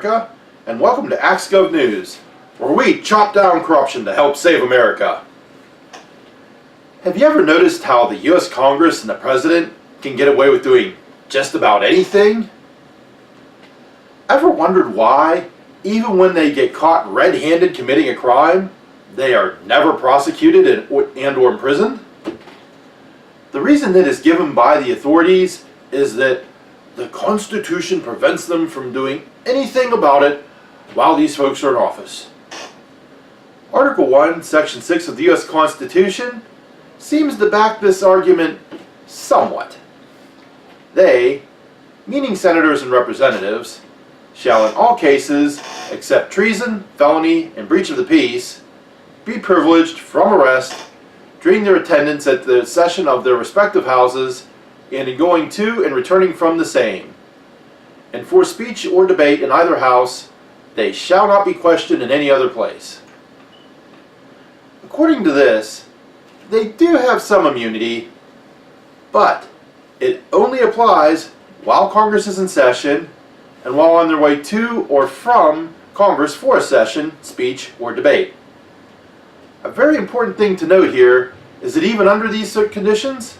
America, and welcome to AxeGov News, where we chop down corruption to help save America. Have you ever noticed how the U.S. Congress and the President can get away with doing just about anything? Ever wondered why, even when they get caught red-handed committing a crime, they are never prosecuted and or imprisoned? The reason that is given by the authorities is that the Constitution prevents them from doing anything about it while these folks are in office. Article 1, Section 6 of the U.S. Constitution seems to back this argument somewhat. They, meaning senators and representatives, shall in all cases, except treason, felony, and breach of the peace, be privileged from arrest during their attendance at the session of their respective houses and in going to and returning from the same. And for speech or debate in either house, they shall not be questioned in any other place. According to this, they do have some immunity, but it only applies while Congress is in session and while on their way to or from Congress for a session, speech, or debate. A very important thing to note here is that even under these conditions,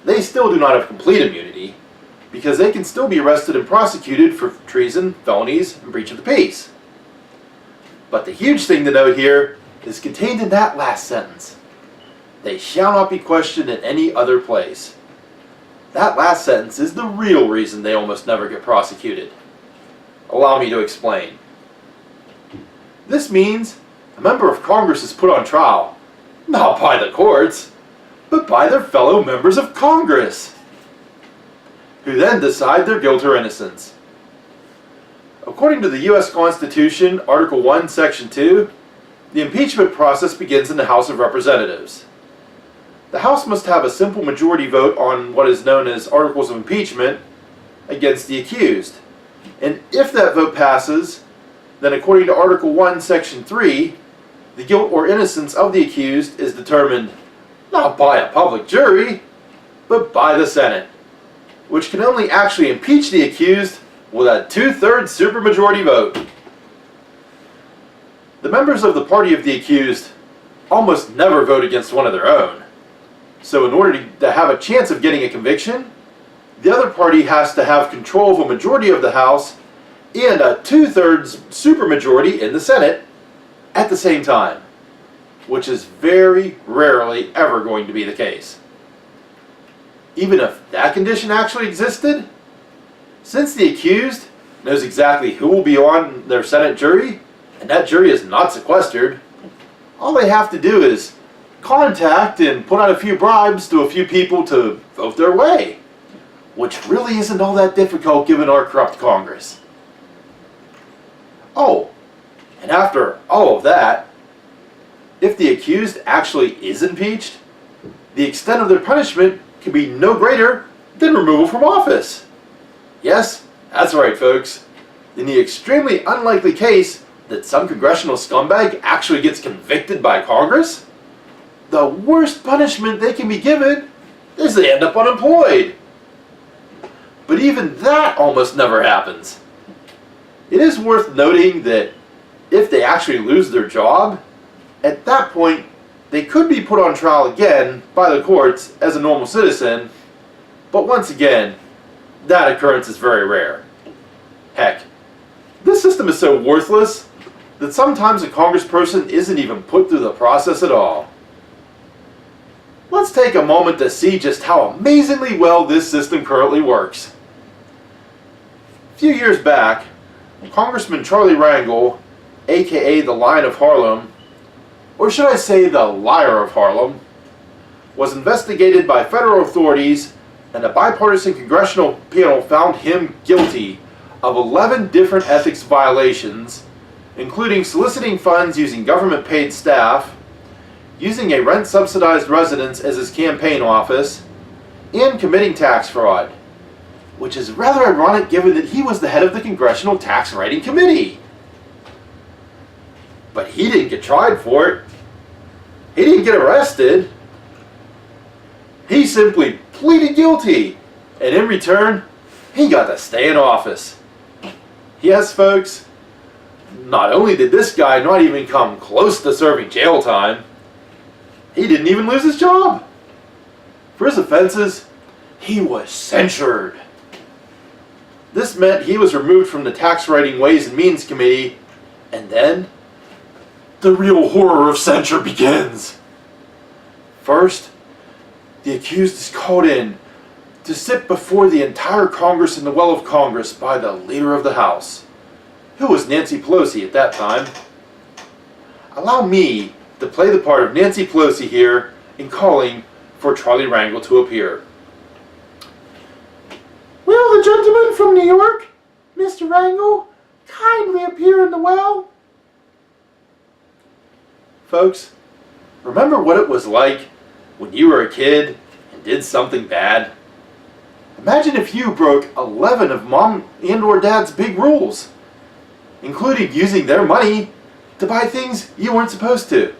they still do not have complete immunity, because they can still be arrested and prosecuted for treason, felonies, and breach of the peace. But the huge thing to note here is contained in that last sentence. They shall not be questioned in any other place. That last sentence is the real reason they almost never get prosecuted. Allow me to explain. This means a member of Congress is put on trial, not by the courts, but by their fellow members of Congress, who then decide their guilt or innocence. According to the U.S. Constitution, Article 1, Section 2, the impeachment process begins in the House of Representatives. The House must have a simple majority vote on what is known as articles of impeachment against the accused. And if that vote passes, then according to Article 1, Section 3, the guilt or innocence of the accused is determined not by a public jury, but by the Senate, which can only actually impeach the accused with a 2/3 supermajority vote. The members of the party of the accused almost never vote against one of their own. So in order to have a chance of getting a conviction, the other party has to have control of a majority of the House and a 2/3 supermajority in the Senate at the same time, which is very rarely ever going to be the case. Even if that condition actually existed, since the accused knows exactly who will be on their Senate jury, and that jury is not sequestered, all they have to do is contact and put out a few bribes to a few people to vote their way, which really isn't all that difficult given our corrupt Congress. Oh, and after all of that, if the accused actually is impeached, the extent of their punishment can be no greater than removal from office. Yes, that's right, folks. In the extremely unlikely case that some congressional scumbag actually gets convicted by Congress, the worst punishment they can be given is they end up unemployed. But even that almost never happens. It is worth noting that if they actually lose their job, at that point, they could be put on trial again by the courts as a normal citizen, but once again, that occurrence is very rare. Heck, this system is so worthless that sometimes a congressperson isn't even put through the process at all. Let's take a moment to see just how amazingly well this system currently works. A few years back, Congressman Charlie Rangel, aka the Lion of Harlem, or should I say the Liar of Harlem, was investigated by federal authorities, and a bipartisan congressional panel found him guilty of 11 different ethics violations, including soliciting funds using government-paid staff, using a rent-subsidized residence as his campaign office, and committing tax fraud, which is rather ironic given that he was the head of the Congressional Tax Writing Committee. But he didn't get tried for it. He didn't get arrested. He simply pleaded guilty, and in return, he got to stay in office. Yes, folks, Not only did this guy not even come close to serving jail time, he didn't even lose his job. For his offenses, he was censured. This meant he was removed from the Tax Writing Ways and Means Committee, and then the real horror of censure begins. First, the accused is called in to sit before the entire Congress in the well of Congress by the Leader of the House, who was Nancy Pelosi at that time. Allow me to play the part of Nancy Pelosi here in calling for Charlie Rangel to appear. Will the gentleman from New York, Mr. Rangel, kindly appear in the well? Folks, remember what it was like when you were a kid and did something bad? Imagine if you broke 11 of mom and or dad's big rules, including using their money to buy things you weren't supposed to.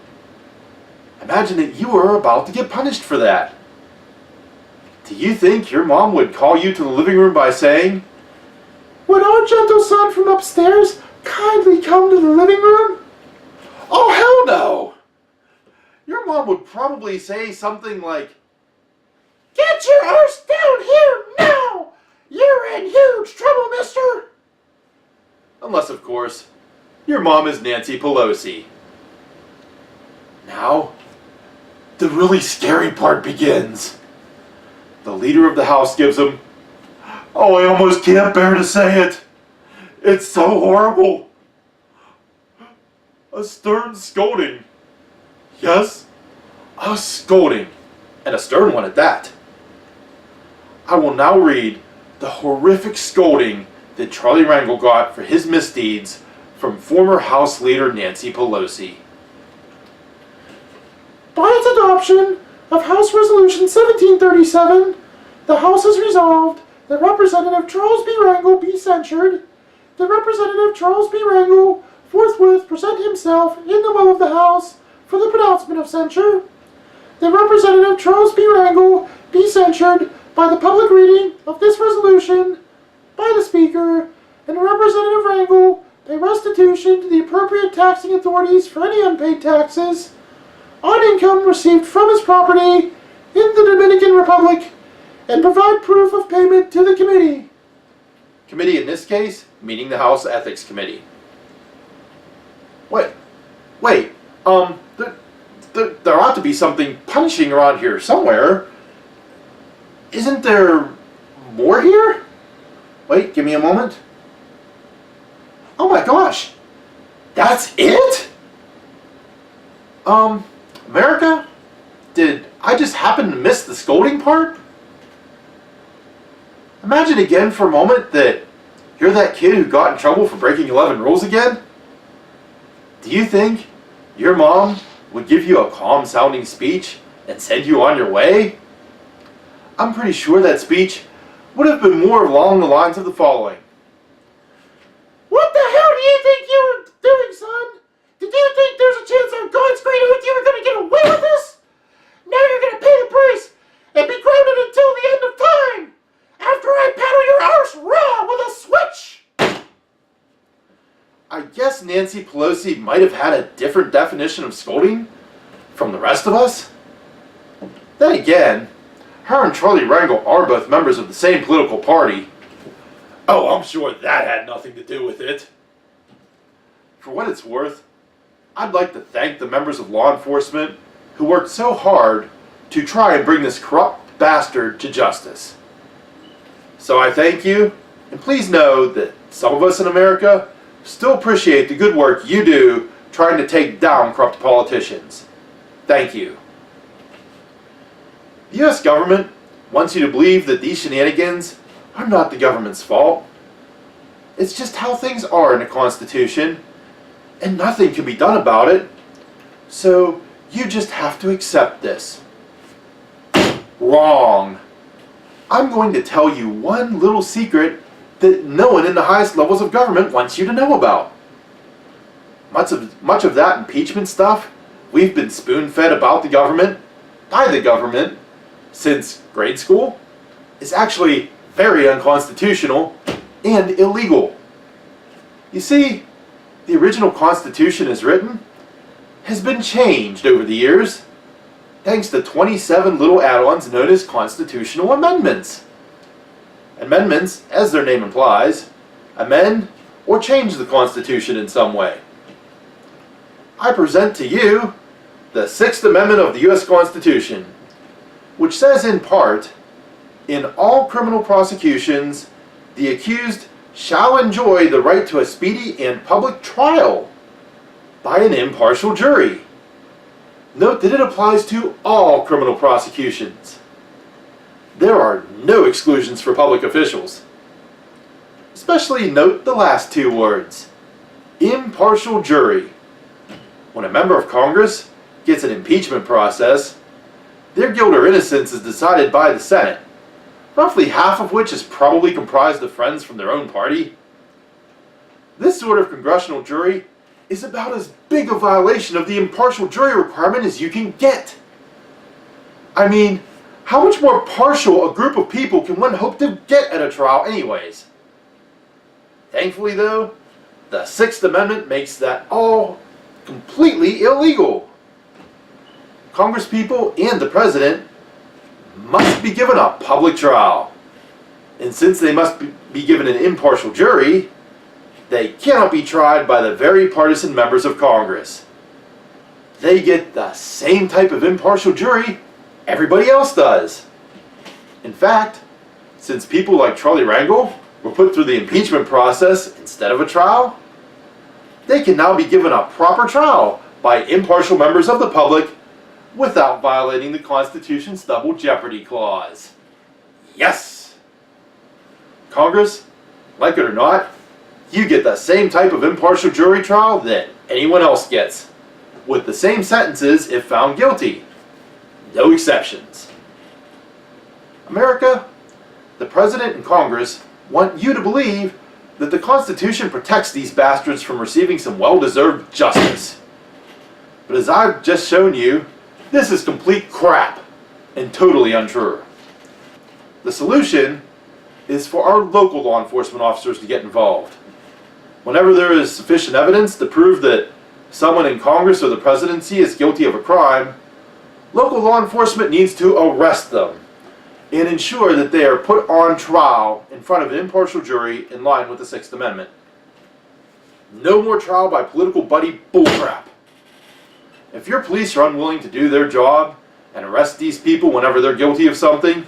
Imagine that you were about to get punished for that. Do you think your mom would call you to the living room by saying, "Would our gentle son from upstairs kindly come to the living room?" "Oh, hell no!" Your mom would probably say something like, "Get your arse down here now! You're in huge trouble, mister!" Unless, of course, your mom is Nancy Pelosi. Now, the really scary part begins. The Leader of the House gives him, oh, I almost can't bear to say it. It's so horrible. A stern scolding. Yes, a scolding. And a stern one at that. I will now read the horrific scolding that Charlie Rangel got for his misdeeds from former House Leader Nancy Pelosi. By its adoption of House Resolution 1737, the House has resolved that Representative Charles B. Rangel be censured. That Representative Charles B. Rangel forthwith present himself in the well of the House for the pronouncement of censure. That Representative Charles B. Rangel be censured by the public reading of this resolution by the Speaker, and Representative Rangel pay restitution to the appropriate taxing authorities for any unpaid taxes on income received from his property in the Dominican Republic, and provide proof of payment to the committee. Committee in this case, meaning the House Ethics Committee. Wait, there ought to be something punishing around here somewhere. Isn't there more here? Wait, give me a moment. Oh my gosh, that's it? America? Did I just happen to miss the scolding part? Imagine again for a moment that you're that kid who got in trouble for breaking 11 rules again. Do you think your mom would give you a calm sounding speech and send you on your way? I'm pretty sure that speech would have been more along the lines of the following. What the hell do you think you were doing, son? Did you think there's a chance on God's great earth you were going to get away with this? Now you're going to pay the price and be grounded until the end of time, after I paddle your arse raw with a switch! I guess Nancy Pelosi might have had a different definition of scolding from the rest of us. Then again, her and Charlie Rangel are both members of the same political party. Oh, I'm sure that had nothing to do with it. For what it's worth, I'd like to thank the members of law enforcement who worked so hard to try and bring this corrupt bastard to justice. So I thank you, and please know that some of us in America still appreciate the good work you do trying to take down corrupt politicians. Thank you. The U.S. government wants you to believe that these shenanigans are not the government's fault. It's just how things are in a constitution, and nothing can be done about it. So you just have to accept this. Wrong. I'm going to tell you one little secret that no one in the highest levels of government wants you to know about. Much of that impeachment stuff we've been spoon-fed about the government, by the government, since grade school, is actually very unconstitutional and illegal. You see, the original Constitution as written has been changed over the years, thanks to 27 little add-ons known as constitutional amendments. Amendments, as their name implies, amend or change the Constitution in some way. I present to you the Sixth Amendment of the U.S. Constitution, which says in part, in all criminal prosecutions, the accused shall enjoy the right to a speedy and public trial by an impartial jury. Note that it applies to all criminal prosecutions. There are no exclusions for public officials. Especially note the last two words, impartial jury. When a member of Congress gets an impeachment process, their guilt or innocence is decided by the Senate, roughly half of which is probably comprised of friends from their own party. This sort of congressional jury is about as big a violation of the impartial jury requirement as you can get. I mean, how much more partial a group of people can one hope to get at a trial anyways? Thankfully though, the Sixth Amendment makes that all completely illegal. Congresspeople and the President must be given a public trial. And since they must be given an impartial jury, they cannot be tried by the very partisan members of Congress. They get the same type of impartial jury everybody else does. In fact, since people like Charlie Rangel were put through the impeachment process instead of a trial, they can now be given a proper trial by impartial members of the public without violating the Constitution's double jeopardy clause. Yes! Congress, like it or not, you get the same type of impartial jury trial that anyone else gets, with the same sentences if found guilty. No exceptions. America, the President and Congress want you to believe that the Constitution protects these bastards from receiving some well-deserved justice. But as I've just shown you, this is complete crap and totally untrue. The solution is for our local law enforcement officers to get involved. Whenever there is sufficient evidence to prove that someone in Congress or the presidency is guilty of a crime, local law enforcement needs to arrest them and ensure that they are put on trial in front of an impartial jury in line with the Sixth Amendment. No more trial by political buddy bullcrap. If your police are unwilling to do their job and arrest these people whenever they're guilty of something,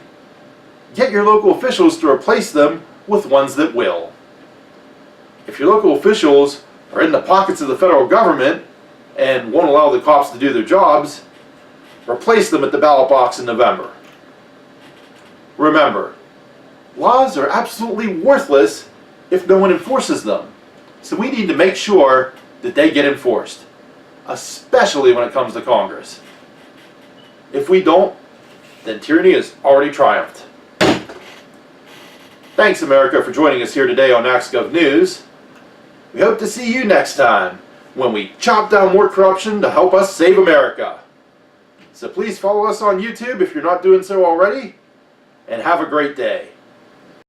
get your local officials to replace them with ones that will. If your local officials are in the pockets of the federal government and won't allow the cops to do their jobs, replace them at the ballot box in November. Remember, laws are absolutely worthless if no one enforces them, so we need to make sure that they get enforced, especially when it comes to Congress. If we don't, then tyranny has already triumphed. Thanks, America, for joining us here today on AxeGov News. We hope to see you next time when we chop down more corruption to help us save America. So please follow us on YouTube if you're not doing so already, and have a great day.